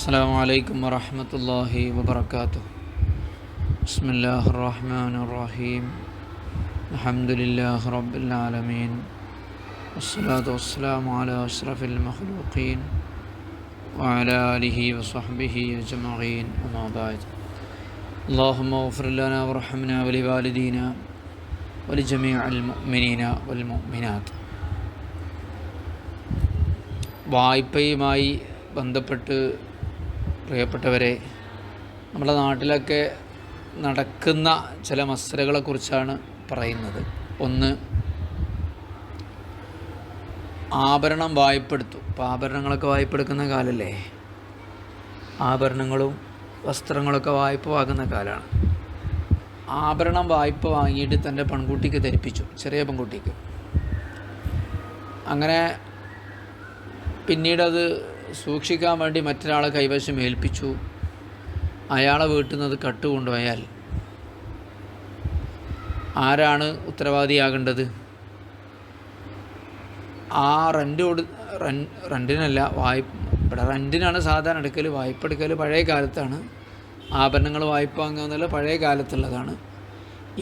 അസ്സലാമു അലൈക്കും വറഹ്മത്തുള്ളാഹി വബറകാതുഹു. ബിസ്മില്ലാഹിർ റഹ്മാനിർ റഹീം. അൽഹംദുലില്ലാഹി റബ്ബിൽ ആലമീൻ. വസ്സലാത്തു വസ്സലാമു അലാ അഷ്റഫിൽ മഖ്ലൂഖീൻ വഅലാ ആലിഹി വസഹ്ബിഹി അജ്മഈൻ. അമ്മാ ബഅദ്. അല്ലാഹുമ്മ ഗ്ഫിർ ലനാ വർഹംനാ വലിവാലിദീനാ വലിജമീഇൽ മുഅ്മിനീന വൽ മുഅ്മിനാത്ത്. വായ്പയുമായി ബന്ധപ്പെട്ട് പ്രിയപ്പെട്ടവരെ, നമ്മുടെ നാട്ടിലൊക്കെ നടക്കുന്ന ചില മസലകളെക്കുറിച്ചാണ് പറയുന്നത്. ഒന്ന്, ആഭരണം വായ്പെടുത്തു. ഇപ്പോൾ ആഭരണങ്ങളൊക്കെ വായ്പെടുക്കുന്ന കാലമല്ലേ, ആഭരണങ്ങളും വസ്ത്രങ്ങളൊക്കെ വായ്പ വാങ്ങുന്ന കാലമാണ്. ആഭരണം വായ്പ വാങ്ങിയിട്ട് തൻ്റെ പെൺകുട്ടിക്ക് ധരിപ്പിച്ചു, ചെറിയ പെൺകുട്ടിക്ക്. അങ്ങനെ പിന്നീടത് സൂക്ഷിക്കാൻ വേണ്ടി മറ്റൊരാളെ കൈവശം ഏൽപ്പിച്ചു. അയാളെ വീട്ടിൽ നിന്ന് അത് കട്ടുകൊണ്ടുപോയാൽ ആരാണ് ഉത്തരവാദിയാകേണ്ടത്? ആ റെൻറ്റിനല്ല, ഇവിടെ റെൻറ്റിനാണ് സാധാരണ എടുക്കൽ. വായ്പ എടുക്കൽ പഴയ കാലത്താണ്. ആഭരണങ്ങൾ വായ്പ വാങ്ങുക എന്നുള്ള പഴയ കാലത്തുള്ളതാണ്.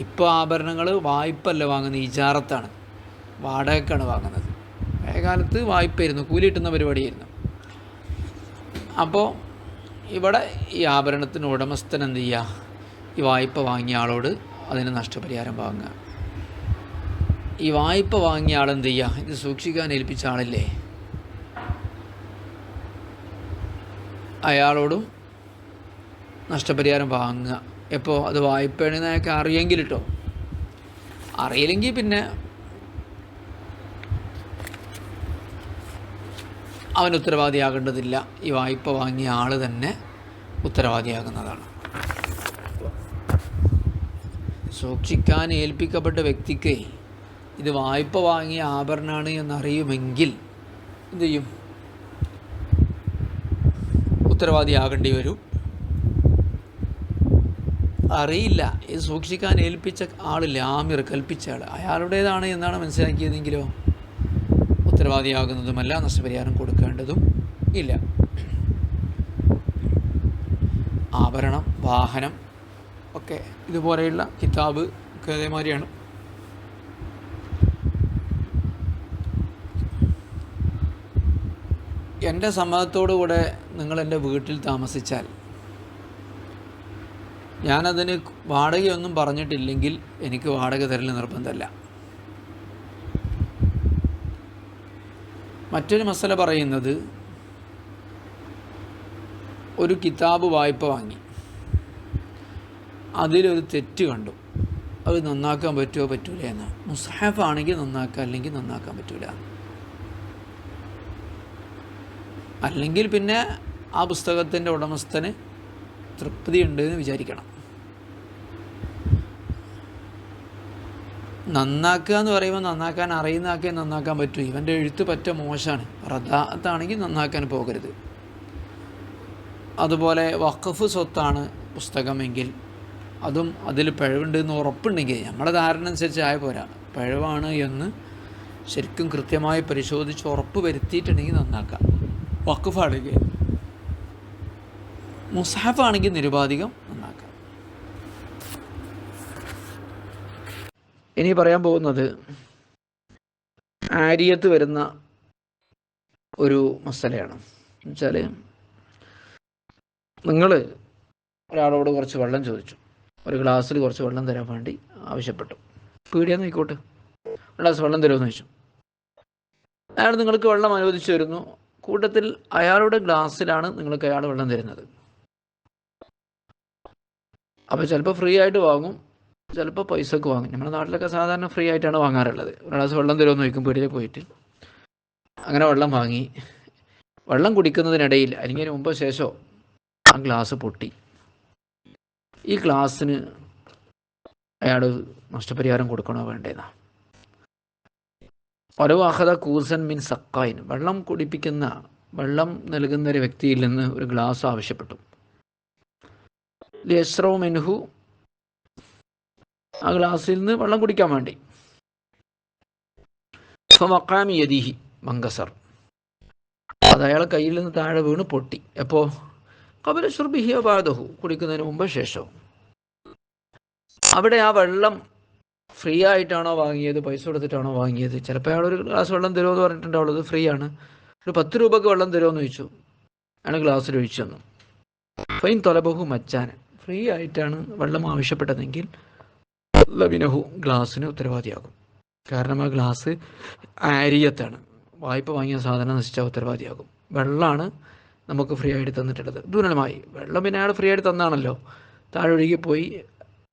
ഇപ്പോൾ ആഭരണങ്ങൾ വായ്പ അല്ല വാങ്ങുന്നത്, ഇജാറത്താണ്, വാടകയ്ക്കാണ് വാങ്ങുന്നത്. പഴയ കാലത്ത് വായ്പയായിരുന്നു, കൂലി കിട്ടുന്ന പരിപാടിയായിരുന്നു. അപ്പോൾ ഇവിടെ ഈ ആഭരണത്തിന് ഉടമസ്ഥൻ എന്ത് ചെയ്യുക? ഈ വായ്പ വാങ്ങിയ ആളോട് അതിന് നഷ്ടപരിഹാരം വാങ്ങുക. ഈ വായ്പ വാങ്ങിയ ആളെന്ത് ചെയ്യുക? ഇത് സൂക്ഷിക്കാൻ ഏൽപ്പിച്ച ആളല്ലേ, അയാളോടും നഷ്ടപരിഹാരം വാങ്ങുക. എപ്പോൾ? അത് വായ്പയാണെന്ന് അയാൾക്ക് അറിയെങ്കിൽ കേട്ടോ. അറിയില്ലെങ്കിൽ പിന്നെ അവൻ ഉത്തരവാദിയാകേണ്ടതില്ല. ഈ വായ്പ വാങ്ങിയ ആൾ തന്നെ ഉത്തരവാദിയാകുന്നതാണ്. സൂക്ഷിക്കാൻ ഏൽപ്പിക്കപ്പെട്ട വ്യക്തിക്ക് ഇത് വായ്പ വാങ്ങിയ ആഭരണമാണ് എന്നറിയുമെങ്കിൽ എന്ത് ചെയ്യും? ഉത്തരവാദിയാകേണ്ടി വരും. അറിയില്ല, ഇത് സൂക്ഷിക്കാൻ ഏൽപ്പിച്ച ആളില്ല, ആമിർ കൽപ്പിച്ച ആൾ, അയാളുടേതാണ് എന്നാണ് മനസ്സിലാക്കിയതെങ്കിലോ ഉത്തരവാദിയാകുന്നതുമല്ല, നഷ്ടപരിഹാരം കൊടുക്കേണ്ടതും ഇല്ല. ആഭരണം, വാഹനം ഒക്കെ ഇതുപോലെയുള്ള കിതാബ് ഒക്കെ അതേമാതിരിയാണ്. എൻ്റെ സമ്മതത്തോടുകൂടെ നിങ്ങൾ എൻ്റെ വീട്ടിൽ താമസിച്ചാൽ, ഞാനതിന് വാടകയൊന്നും പറഞ്ഞിട്ടില്ലെങ്കിൽ എനിക്ക് വാടക തരൽ നിർബന്ധമല്ല. മറ്റൊരു മസല പറയുന്നത്, ഒരു കിതാബ് വായ്പ വാങ്ങി, അതിലൊരു തെറ്റ് കണ്ടു, അത് നന്നാക്കാൻ പറ്റുമോ പറ്റൂല എന്ന്. മുസ്ഹഫ് ആണെങ്കിൽ നന്നാക്കാം, അല്ലെങ്കിൽ നന്നാക്കാൻ പറ്റൂല. അല്ലെങ്കിൽ പിന്നെ ആ പുസ്തകത്തിൻ്റെ ഉടമസ്ഥന് തൃപ്തി ഉണ്ട് എന്ന് വിചാരിക്കണം. നന്നാക്കുക എന്ന് പറയുമ്പോൾ നന്നാക്കാൻ അറിയുന്ന ആക്കേ നന്നാക്കാൻ പറ്റൂ. ഇവൻ്റെ എഴുത്ത് പറ്റ മോശമാണ്, റദാത്താണെങ്കിൽ നന്നാക്കാൻ പോകരുത്. അതുപോലെ വഖഫ് സ്വത്താണ് പുസ്തകമെങ്കിൽ അതും അതിൽ പിഴവുണ്ട് എന്ന് ഉറപ്പുണ്ടെങ്കിൽ, നമ്മുടെ ധാരണ അനുസരിച്ച് ആയ പോരാ, പിഴവാണ് എന്ന് ശരിക്കും കൃത്യമായി പരിശോധിച്ച് ഉറപ്പ് വരുത്തിയിട്ടുണ്ടെങ്കിൽ നന്നാക്കാം. വഖഫാണെങ്കിൽ. മുസ്ഹഫാണെങ്കിൽ നിരുപാധികം നന്നാക്കാം. ഇനി പറയാൻ പോകുന്നത് ആരിയത്ത് വരുന്ന ഒരു മസലയാണ്. എന്നുവെച്ചാൽ, നിങ്ങൾ ഒരാളോട് കുറച്ച് വെള്ളം ചോദിച്ചു, ഒരു ഗ്ലാസ്സിൽ കുറച്ച് വെള്ളം തരാൻ വേണ്ടി ആവശ്യപ്പെട്ടു. പീടിയാന്ന് ആയിക്കോട്ടെ, ഒരു ഗ്ലാസ് വെള്ളം തരുമെന്ന് ചോദിച്ചു. അയാൾ നിങ്ങൾക്ക് വെള്ളം അനുവദിച്ചു തരുന്നു. കൂട്ടത്തിൽ അയാളുടെ ഗ്ലാസ്സിലാണ് നിങ്ങൾക്ക് അയാൾ വെള്ളം തരുന്നത്. അപ്പോൾ ചിലപ്പോൾ ഫ്രീ ആയിട്ട് വാങ്ങും, ചിലപ്പോൾ പൈസക്ക് വാങ്ങും. നമ്മുടെ നാട്ടിലൊക്കെ സാധാരണ ഫ്രീ ആയിട്ടാണ് വാങ്ങാറുള്ളത്. ഒരു ഗ്ലാസ് വെള്ളം തരുമെന്ന് ചോദിക്കും പീടിയിൽ പോയിട്ട്. അങ്ങനെ വെള്ളം വാങ്ങി. വെള്ളം കുടിക്കുന്നതിനിടയിൽ അല്ലെങ്കിൽ മുമ്പോ ശേഷമോ ആ ഗ്ലാസ് പൊട്ടി. ഈ ഗ്ലാസ്സിന് അയാൾ നഷ്ടപരിഹാരം കൊടുക്കണോ വേണ്ടേന്നാ? ഓരോ അഹദ കൂസൻ മിൻ സക്കായിൻ, വെള്ളം കുടിപ്പിക്കുന്ന, വെള്ളം നൽകുന്ന ഒരു വ്യക്തിയിൽ നിന്ന് ഒരു ഗ്ലാസ് ആവശ്യപ്പെട്ടു. ലിയസ്റോ മിൻഹു, ആ ഗ്ലാസ്സിൽ നിന്ന് വെള്ളം കുടിക്കാൻ വേണ്ടി. ഫവഖാമി യദിഹി മങ്കസർ, അത് അയാളെ കയ്യിൽ നിന്ന് താഴെ വീണ് പൊട്ടി. അപ്പോൾ ഖബല ശുർബിഹി വ ബഅദഹു, കുടിക്കുന്നതിന് മുമ്പ് ശേഷവും. അവിടെ ആ വെള്ളം ഫ്രീ ആയിട്ടാണോ വാങ്ങിയത്, പൈസ കൊടുത്തിട്ടാണോ വാങ്ങിയത്? ചിലപ്പോൾ അയാൾ ഒരു ഗ്ലാസ് വെള്ളം തരുമെന്ന് പറഞ്ഞിട്ടുണ്ടാവുള്ളത്, ഫ്രീ ആണ്. ഒരു 10 രൂപക്ക് വെള്ളം തരുമെന്ന് ചോദിച്ചു, അയാൾ ഗ്ലാസ്സിൽ ഒഴിച്ചു തന്നു. ഫൈൻ തൊലബഹു മച്ചാൻ, ഫ്രീ ആയിട്ടാണ് വെള്ളം ആവശ്യപ്പെട്ടതെങ്കിൽ ലബിനഹു, ഗ്ലാസ്സിന് ഉത്തരവാദിയാകും. കാരണം ആ ഗ്ലാസ് ആരിയത്താണ്, വായ്പ വാങ്ങിയ സാധനം നശിച്ചാൽ ഉത്തരവാദിയാകും. വെള്ളമാണ് നമുക്ക് ഫ്രീ ആയിട്ട് തന്നിട്ടുള്ളത്. ദൂരമായി വെള്ളം പിന്നെ അയാൾ ഫ്രീ ആയിട്ട് തന്നാണല്ലോ, താഴെ ഒഴുകി പോയി,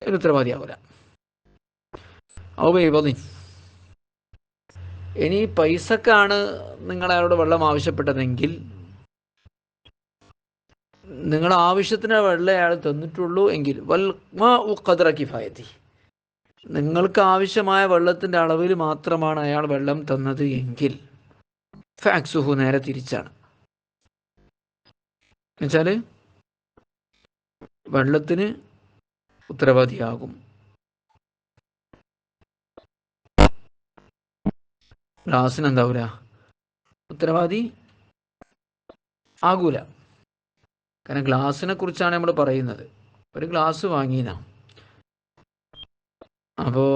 അതിന് ഉത്തരവാദിയാവില്ല. ഔബൈബി, ഇനി പൈസക്കാണ് നിങ്ങൾ അയാളോട് വെള്ളം ആവശ്യപ്പെട്ടതെങ്കിൽ, നിങ്ങളുടെ ആവശ്യത്തിന് വെള്ളം അയാൾ തന്നിട്ടുള്ളൂ എങ്കിൽ വൽ മാഉ ഖദ്റ കിഫായത്തി, നിങ്ങൾക്ക് ആവശ്യമായ വെള്ളത്തിൻ്റെ അളവിൽ മാത്രമാണ് അയാൾ വെള്ളം തന്നത് എങ്കിൽ ഫാക്സുഹു, നേരെ തിരിച്ചാണ്. എന്നുവെച്ചാൽ വെള്ളത്തിന് ഉത്തരവാദിയാകും, ഗ്ലാസ്സിന് എന്താവൂല, ഉത്തരവാദി ആകൂല. കാരണം ഗ്ലാസ്സിനെ കുറിച്ചാണ് നമ്മൾ പറയുന്നത്. ഒരു ഗ്ലാസ് വാങ്ങിയതാ, അപ്പോൾ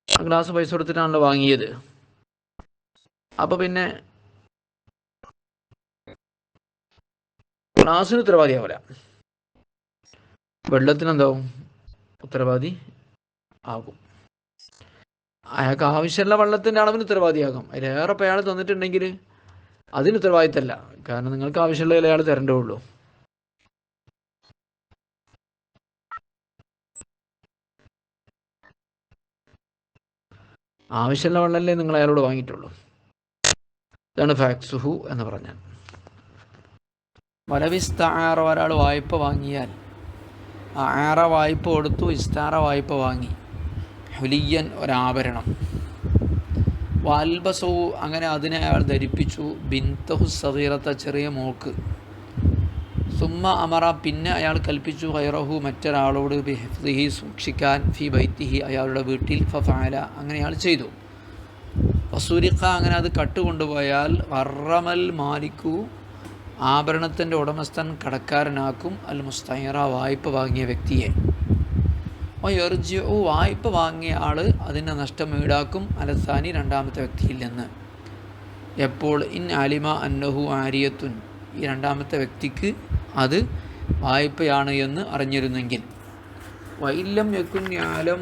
ആ ഗ്ലാസ് പൈസ കൊടുത്തിട്ടാണല്ലോ വാങ്ങിയത്. അപ്പോൾ പിന്നെ ഗ്ലാസ്സിന് ഉത്തരവാദിയാവില്ല, വെള്ളത്തിന് എന്താവും, ഉത്തരവാദി ആകും. അയാൾക്ക് ആവശ്യമുള്ള വെള്ളത്തിൻ്റെ അളവിന് ഉത്തരവാദിയാകും. അതിലേറെ ഇപ്പോൾ അയാൾ തന്നിട്ടുണ്ടെങ്കിൽ അതിന് ഉത്തരവാദിത്തമല്ല, കാരണം നിങ്ങൾക്ക് ആവശ്യമുള്ള അയാൾ തരേണ്ടേ ഉള്ളൂ. ആവശ്യമുള്ള വെള്ളമല്ലേ നിങ്ങൾ അയാളോട് വാങ്ങിയിട്ടുള്ളൂ. ഇതാണ് ഫാക്സുഹു എന്ന് പറഞ്ഞാൽ. വലവിസ്താറ, ഒരാൾ വായ്പ വാങ്ങിയാൽ, ആറ വായ്പ കൊടുത്തു, ഇസ്താറ വായ്പ വാങ്ങി, ഹുലിയൻ ഒരാഭരണം, വാൽബസവു, അങ്ങനെ അതിനെ അയാൾ ധരിപ്പിച്ചു, ബിൻതഹു സഗീറത്ത, ചെറിയ മോക്ക്, സുമ്മ അമറ, പിന്നെ അയാൾ കൽപ്പിച്ചു, ഖൈറഹു, മറ്റൊരാളോട്, ബിഹിഫ്ദിഹി, സൂക്ഷിക്കാൻ, ഫി ബൈത്തിഹി, അയാളുടെ വീട്ടിൽ, ഫഫഅല, അങ്ങനെ അയാൾ ചെയ്തു. വസൂരിഖ, അങ്ങനെ അത് കട്ടുകൊണ്ടുപോയാൽ, വറമൽ മാലിക്കു, ആഭരണത്തിൻ്റെ ഉടമസ്ഥൻ കടക്കാരനാക്കും, അൽ മുസ്തൈറ, വായ്പ വാങ്ങിയ വ്യക്തിയെ. യർജിഉ, വായ്പ വാങ്ങിയ ആൾ അതിൻ്റെ നഷ്ടം ഈടാക്കും, അലസാനി, രണ്ടാമത്തെ വ്യക്തിയിൽ നിന്ന്. എപ്പോൾ ഇൻ അലിമ അന്നഹു ആരിയത്തുൻ, ഈ രണ്ടാമത്തെ വ്യക്തിക്ക് അത് വായ്പയാണ് എന്ന് അറിഞ്ഞിരുന്നെങ്കിൽ. വൈല്ലം യക്കുൻ യാലം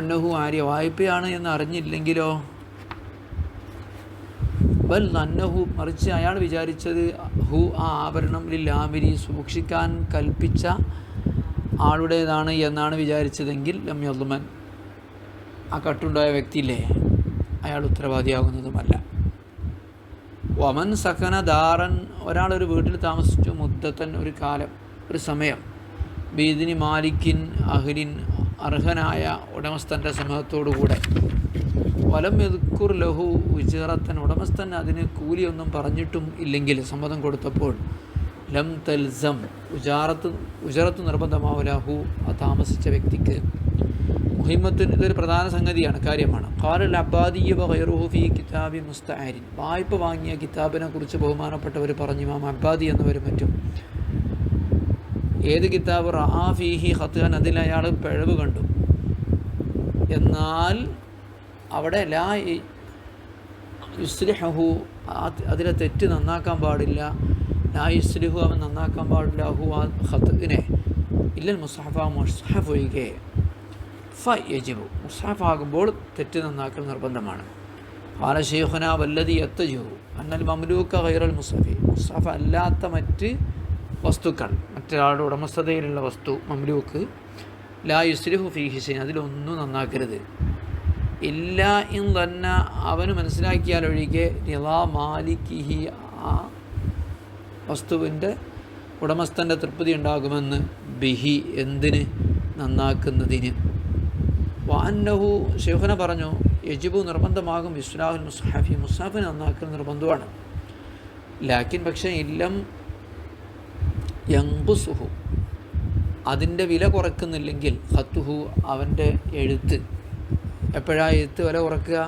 അന്നഹു ആര്യ, വായ്പയാണ് എന്ന് അറിഞ്ഞില്ലെങ്കിലോ, ബൽ അന്നഹു, മറിച്ച് അയാൾ വിചാരിച്ചത്, ഹു, ആ ആഭരണം, ലില്ലാമിരി, സൂക്ഷിക്കാൻ കൽപ്പിച്ച ആളുടേതാണ് എന്നാണ് വിചാരിച്ചതെങ്കിൽ, ലം യദ്മൻ, ആ കട്ടുണ്ടായ വ്യക്തിയില്ലേ, അയാൾ ഉത്തരവാദിയാകുന്നതുമല്ല. വമൻ സഖന ദാറൻ, ഒരാളൊരു വീട്ടിൽ താമസിച്ചു, മുദ്ദത്തൻ, ഒരു കാലം, ഒരു സമയം, ബീദിനി മാലിക്കിൻ അഹ്ലിൻ, അർഹനായ ഉടമസ്ഥൻ്റെ സമ്മതത്തോടുകൂടെ, വലം യദ്കുർ ലഹു ഉജറത്തൻ, ഉടമസ്ഥൻ അതിന് കൂലിയൊന്നും പറഞ്ഞിട്ടും ഇല്ലെങ്കിൽ, സമ്മതം കൊടുത്തപ്പോൾ, ലം തൽസം, ഉജറത്ത് നിർബന്ധമാവില്ല, ഹു, ആ താമസിച്ച വ്യക്തിക്ക്. മുഹിമ്മത്തിന്, ഇതൊരു പ്രധാന സംഗതിയാണ്, കാര്യമാണ്. ഖാലൽ അബ്ബാദിയ്യ വഗൈറുഹു ഫീ കിതാബി മുസ്തആരിൻ, വായ്പ വാങ്ങിയ കിതാബിനെ കുറിച്ച് ബഹുമാനപ്പെട്ടവർ പറഞ്ഞു, ഇമാം അബ്ബാദി എന്നവരും മറ്റും. ഏത് കിതാബ്? റആ ഫീഹി ഖത്അൻ, അതിൽ അയാൾ പിഴവ് കണ്ടു. എന്നാൽ അവിടെ ലാ യുസ്ലിഹു, അതിലെ തെറ്റ് നന്നാക്കാൻ പാടില്ല, ലാ യുസ്ലിഹു, അവൻ നന്നാക്കാൻ പാടില്ല, ഹു, ആ ഖത്ഇനെ, ഇല്ലൽ മുസ്ഹഫ, മുസ്ഹഫ് ഒഴികെ. ഫയജിബു, മുസ്ഹഫ് ആകുമ്പോൾ തെറ്റ് നന്നാക്കൽ നിർബന്ധമാണ്. ഖാല ശൈഖുന വല്ലദി യത്തജിഹു അന്നൽ മംലൂക ഗൈറൽ മുസ്ഹഫി, മുസ്ഹഫ് അല്ലാത്ത മറ്റ് വസ്തുക്കൾ, മറ്റൊരാളുടെ ഉടമസ്ഥതയിലുള്ള വസ്തു, മംലൂക്ക്, ലാ യുസ്ലിഹു ഫീഹി ഷൈഅൻ, അതിലൊന്നും നന്നാക്കരുത്. ഇല്ല ഇൻ ദന്ന, അവന് മനസ്സിലാക്കിയാലൊഴികെ, റിളാ മാലിക്കിഹി, ആ വസ്തുവിൻ്റെ ഉടമസ്ഥൻ്റെ തൃപ്തി ഉണ്ടാകുമെന്ന്, ബിഹി, എന്തിന്, നന്നാക്കുന്നതിന്. വഅന്നഹു, ശൈഖുന പറഞ്ഞു, യജിബു, നിർബന്ധമാകും, ഇസ്ലാഹുൽ മുസ്ഹഫി, മുസ്ഹഫിനെ നന്നാക്കൽ നിർബന്ധമാണ്. ലാക്കിൻ, പക്ഷേ, ഇല്ലം യങ്കുസുഹു, അതിൻ്റെ വില കുറക്കുന്നില്ലെങ്കിൽ, ഖത്തുഹു, അവൻ്റെ എഴുത്ത്. എപ്പോഴാണ് എഴുത്ത് വില കുറക്കുക?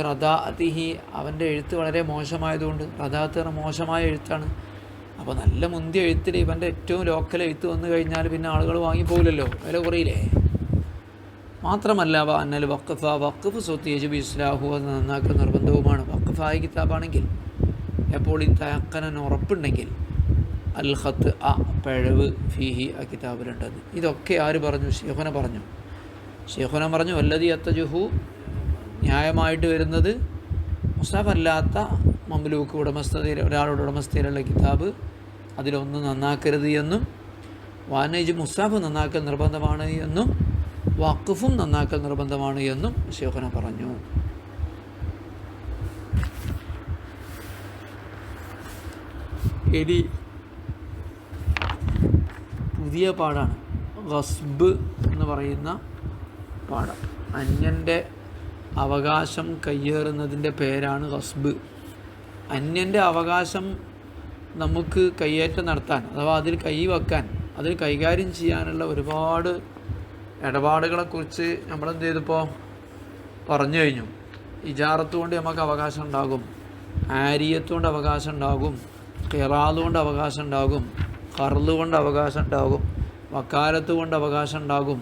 റദാഅത്തിഹി, അവൻ്റെ എഴുത്ത് വളരെ മോശമായതുകൊണ്ട്. റദാഅത്ത് മോശമായ എഴുത്താണ്. അപ്പോൾ നല്ല മുന്തിയ എഴുത്തിൽ ഇവൻ്റെ ഏറ്റവും ലോക്കൽ എഴുത്ത് വന്നു കഴിഞ്ഞാൽ പിന്നെ ആളുകൾ വാങ്ങിപ്പോകില്ലല്ലോ, വില കുറയില്ലേ. മാത്രമല്ല അന്നൽ വഖഫ് സ്വത്ത് യജിബ് ഇസ്ലാഹു അത് നന്നാക്കുന്ന നിർബന്ധവുമാണ്. വഖഫായ കിതാബാണെങ്കിൽ എപ്പോൾ ഈ തയക്കനൻ ഉറപ്പുണ്ടെങ്കിൽ അൽ ഖത്ത് പിഴവ് ഫീഹി ആ കിതാബിലുണ്ടെന്ന്. ഇതൊക്കെ ആര് പറഞ്ഞു? ശൈഖുന പറഞ്ഞു. ശൈഖുന പറഞ്ഞു വല്ലദി യത്തജുഹു ന്യായമായിട്ട് വരുന്നത് മുസ്ഹഫ് അല്ലാത്ത മംലൂക്ക് ഉടമസ്ഥതയിൽ ഒരാളുടെ ഉടമസ്ഥയിലുള്ള കിതാബ് അതിലൊന്നും നന്നാക്കരുത് എന്നും വാനേജ് മുസ്ഹഫ് നന്നാക്കൽ നിർബന്ധമാണ് എന്നും വഖഫും നന്നാക്കൽ നിർബന്ധമാണ് എന്നും ശൈഖുന പറഞ്ഞു. ഇനി പുതിയ പാഠാണ് ഗസ്ബ് എന്ന് പറയുന്ന പാഠം. അന്യൻ്റെ അവകാശം കയ്യേറുന്നതിൻ്റെ പേരാണ് ഗസ്ബ്. അന്യൻ്റെ അവകാശം നമുക്ക് കയ്യേറ്റം നടത്താൻ അഥവാ അതിൽ കൈവെക്കാൻ, അതിൽ കൈകാര്യം ചെയ്യാനുള്ള ഒരുപാട് ഇടപാടുകളെക്കുറിച്ച് നമ്മളെന്ത് ചെയ്തിപ്പോൾ പറഞ്ഞു കഴിഞ്ഞു. ഇജാറത്ത് കൊണ്ട് നമുക്ക് അവകാശം ഉണ്ടാകും, ആരിയത്ത് കൊണ്ട് അവകാശം ഉണ്ടാകും, ഖിറാദ് കൊണ്ട് അവകാശം ഉണ്ടാകും, ഖർദ് കൊണ്ട് അവകാശം ഉണ്ടാകും, വക്കാലത്ത് കൊണ്ട് അവകാശം ഉണ്ടാകും.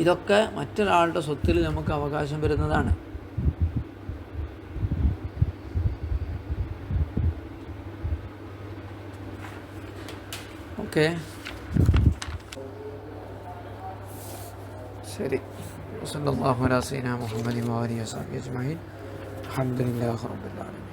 ഇതൊക്കെ മറ്റൊരാളുടെ സ്വത്തിൽ നമുക്ക് അവകാശം വരുന്നതാണ്. ഓക്കെ, ശരി. വസല്ലല്ലാഹു അലാ സയ്യിദിനാ മുഹമ്മദിൻ വഅലിഹി വസഹ്ബിഹി അജ്മഈൻ. അൽഹംദുലില്ലാഹി റബ്ബിൽ ആലമീൻ.